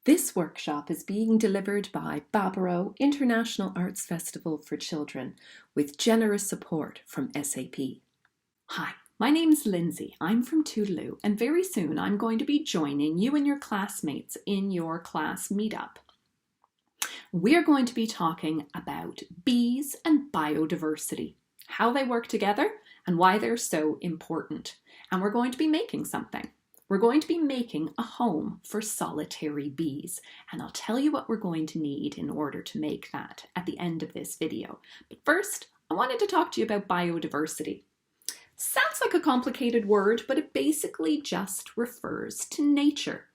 This workshop is being delivered by Barbaro International Arts Festival for Children with generous support from SAP. Hi, my name is Lindsay. I'm from Toodlelou, and very soon I'm going to be joining you and your classmates in your class meetup. We're going to be talking about bees and biodiversity, how they work together and why they're so important. And we're going to be making something. We're going to be making a home for solitary bees, and I'll tell you what we're going to need in order to make that at the end of this video. But first, I wanted to talk to you about biodiversity. Sounds like a complicated word, but it basically just refers to nature,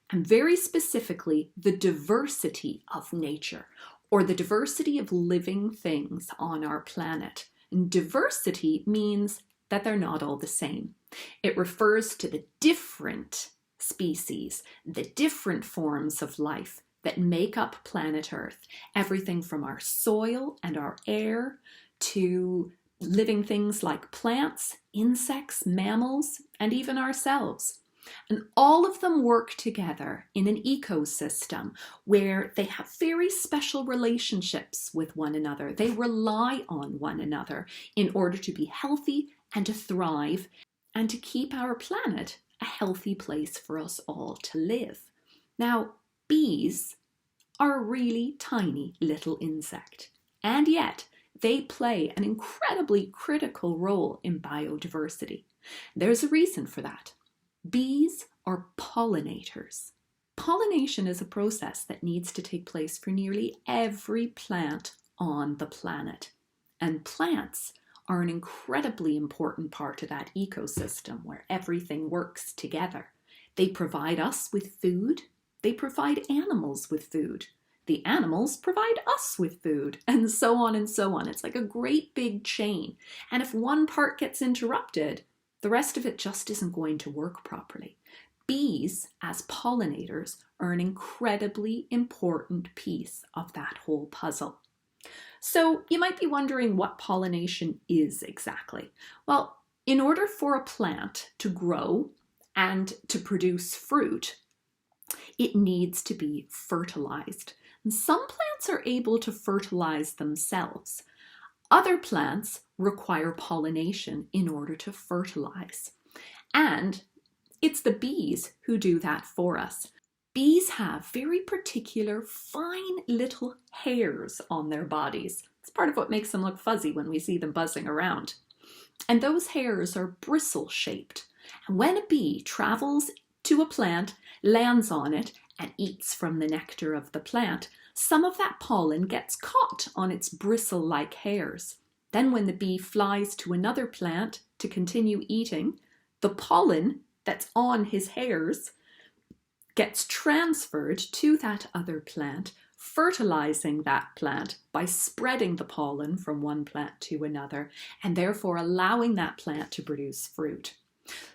and very specifically the diversity of nature, or the diversity of living things on our planet. And diversity means that they're not all the same. It refers to the different species, the different forms of life that make up planet Earth. Everything from our soil and our air to living things like plants, insects, mammals, and even ourselves. And all of them work together in an ecosystem where they have very special relationships with one another. They rely on one another in order to be healthy and to thrive and to keep our planet a healthy place for us all to live. Now, bees are a really tiny little insect, and yet they play an incredibly critical role in biodiversity. There's a reason for that. Bees are pollinators. Pollination is a process that needs to take place for nearly every plant on the planet, and plants are an incredibly important part of that ecosystem where everything works together. They provide us with food. They provide animals with food. The animals provide us with food, and so on and so on. It's like a great big chain. And if one part gets interrupted, the rest of it just isn't going to work properly. Bees, as pollinators, are an incredibly important piece of that whole puzzle. So you might be wondering what pollination is exactly. Well, in order for a plant to grow and to produce fruit, it needs to be fertilized. And some plants are able to fertilize themselves. Other plants require pollination in order to fertilize. And it's the bees who do that for us. Bees have very particular fine little hairs on their bodies. It's part of what makes them look fuzzy when we see them buzzing around. And those hairs are bristle-shaped. And when a bee travels to a plant, lands on it, and eats from the nectar of the plant, some of that pollen gets caught on its bristle-like hairs. Then when the bee flies to another plant to continue eating, the pollen that's on his hairs gets transferred to that other plant, fertilizing that plant by spreading the pollen from one plant to another, and therefore allowing that plant to produce fruit.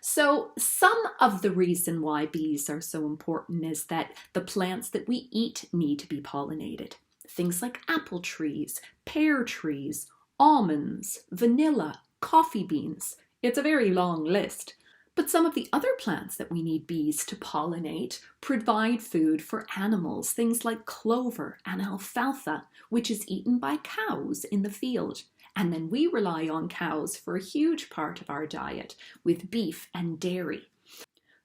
So some of the reason why bees are so important is that the plants that we eat need to be pollinated. Things like apple trees, pear trees, almonds, vanilla, coffee beans. It's a very long list. But some of the other plants that we need bees to pollinate provide food for animals, things like clover and alfalfa, which is eaten by cows in the field. And then we rely on cows for a huge part of our diet with beef and dairy.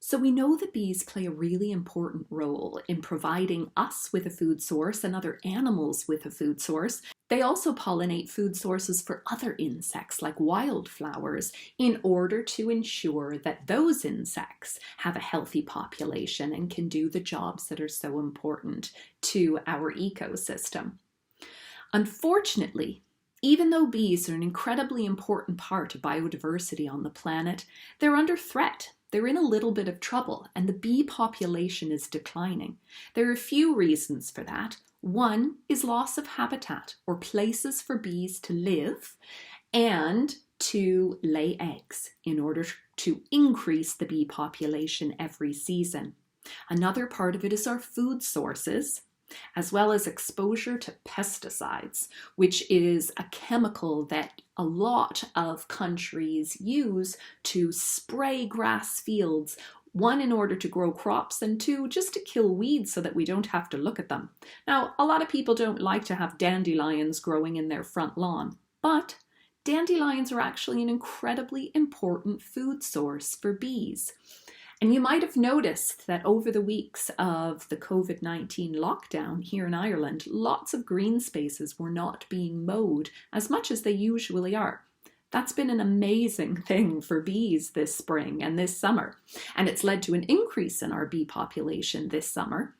So we know that bees play a really important role in providing us with a food source and other animals with a food source. They also pollinate food sources for other insects like wildflowers in order to ensure that those insects have a healthy population and can do the jobs that are so important to our ecosystem. Unfortunately, even though bees are an incredibly important part of biodiversity on the planet, they're under threat. They're in a little bit of trouble, and the bee population is declining. There are a few reasons for that. One is loss of habitat, or places for bees to live and to lay eggs in order to increase the bee population every season. Another part of it is our food sources, as well as exposure to pesticides, which is a chemical that a lot of countries use to spray grass fields One, in order to grow crops, and two, just to kill weeds so that we don't have to look at them. Now, a lot of people don't like to have dandelions growing in their front lawn, but dandelions are actually an incredibly important food source for bees. And you might have noticed that over the weeks of the COVID-19 lockdown here in Ireland, lots of green spaces were not being mowed as much as they usually are. That's been an amazing thing for bees this spring and this summer. And it's led to an increase in our bee population this summer,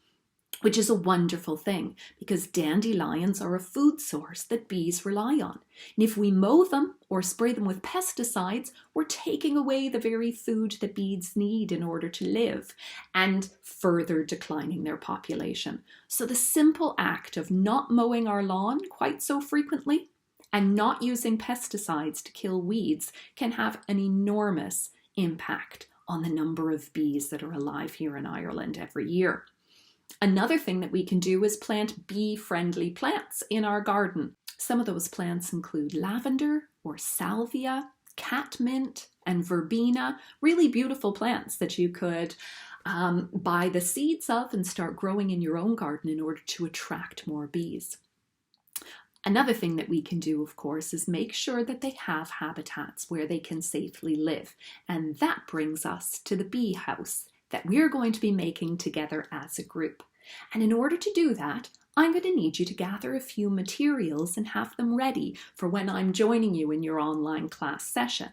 which is a wonderful thing because dandelions are a food source that bees rely on. And if we mow them or spray them with pesticides, we're taking away the very food that bees need in order to live and further declining their population. So the simple act of not mowing our lawn quite so frequently and not using pesticides to kill weeds can have an enormous impact on the number of bees that are alive here in Ireland every year. Another thing that we can do is plant bee-friendly plants in our garden. Some of those plants include lavender or salvia, catmint, and verbena, really beautiful plants that you could buy the seeds of and start growing in your own garden in order to attract more bees. Another thing that we can do, of course, is make sure that they have habitats where they can safely live. And that brings us to the bee house that we're going to be making together as a group. And in order to do that, I'm going to need you to gather a few materials and have them ready for when I'm joining you in your online class session.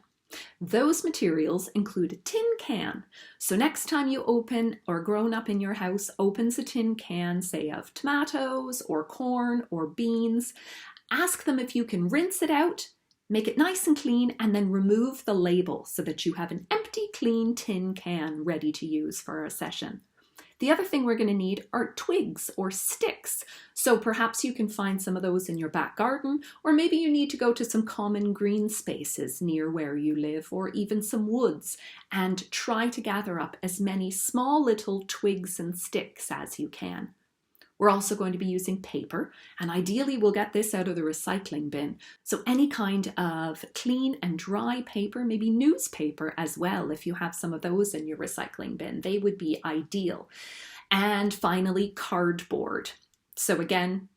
Those materials include a tin can. So next time you open, or grown up in your house opens a tin can, say of tomatoes or corn or beans, ask them if you can rinse it out, make it nice and clean, and then remove the label so that you have an empty, clean tin can ready to use for our session. The other thing we're going to need are twigs or sticks. So perhaps you can find some of those in your back garden, or maybe you need to go to some common green spaces near where you live, or even some woods, and try to gather up as many small little twigs and sticks as you can. We're also going to be using paper, and ideally we'll get this out of the recycling bin. So any kind of clean and dry paper, maybe newspaper as well, if you have some of those in your recycling bin, they would be ideal. And finally, cardboard. So again,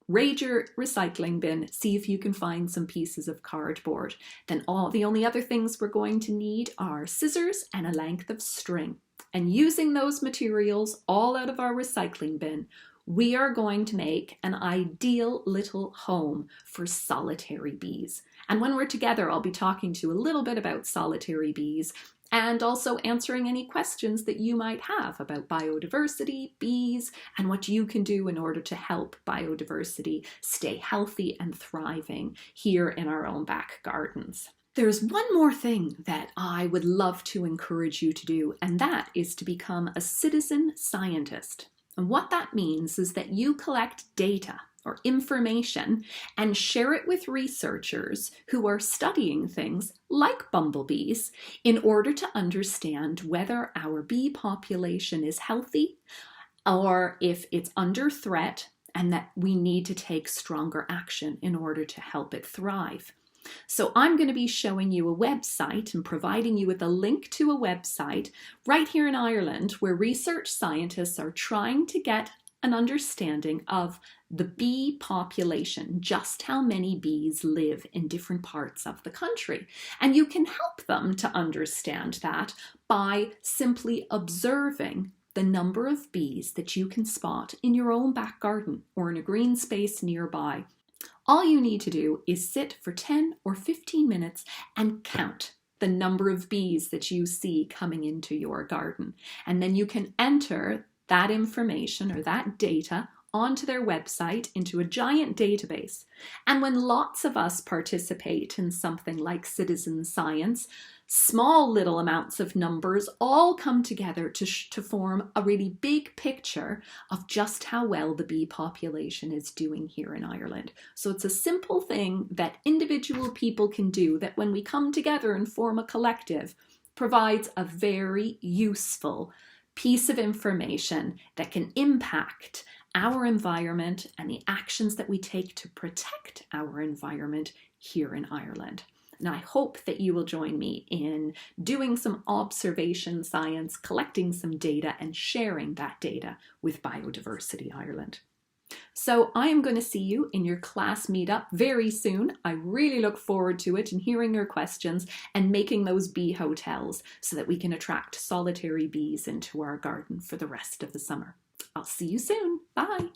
raid your recycling bin, see if you can find some pieces of cardboard. Then the only other things we're going to need are scissors and a length of string. And using those materials all out of our recycling bin, we are going to make an ideal little home for solitary bees. And when we're together, I'll be talking to you a little bit about solitary bees and also answering any questions that you might have about biodiversity, bees, and what you can do in order to help biodiversity stay healthy and thriving here in our own back gardens. There's one more thing that I would love to encourage you to do, and that is to become a citizen scientist. And what that means is that you collect data or information and share it with researchers who are studying things like bumblebees in order to understand whether our bee population is healthy or if it's under threat and that we need to take stronger action in order to help it thrive. So I'm going to be showing you a website and providing you with a link to a website right here in Ireland where research scientists are trying to get an understanding of the bee population, just how many bees live in different parts of the country. And you can help them to understand that by simply observing the number of bees that you can spot in your own back garden or in a green space nearby. All you need to do is sit for 10 or 15 minutes and count the number of bees that you see coming into your garden. And then you can enter that information or that data onto their website into a giant database. And when lots of us participate in something like citizen science, small little amounts of numbers all come together to form a really big picture of just how well the bee population is doing here in Ireland. So it's a simple thing that individual people can do that when we come together and form a collective provides a very useful piece of information that can impact our environment and the actions that we take to protect our environment here in Ireland. And I hope that you will join me in doing some observation science, collecting some data and sharing that data with Biodiversity Ireland. So I am going to see you in your class meetup very soon. I really look forward to it and hearing your questions and making those bee hotels so that we can attract solitary bees into our garden for the rest of the summer. I'll see you soon. Bye.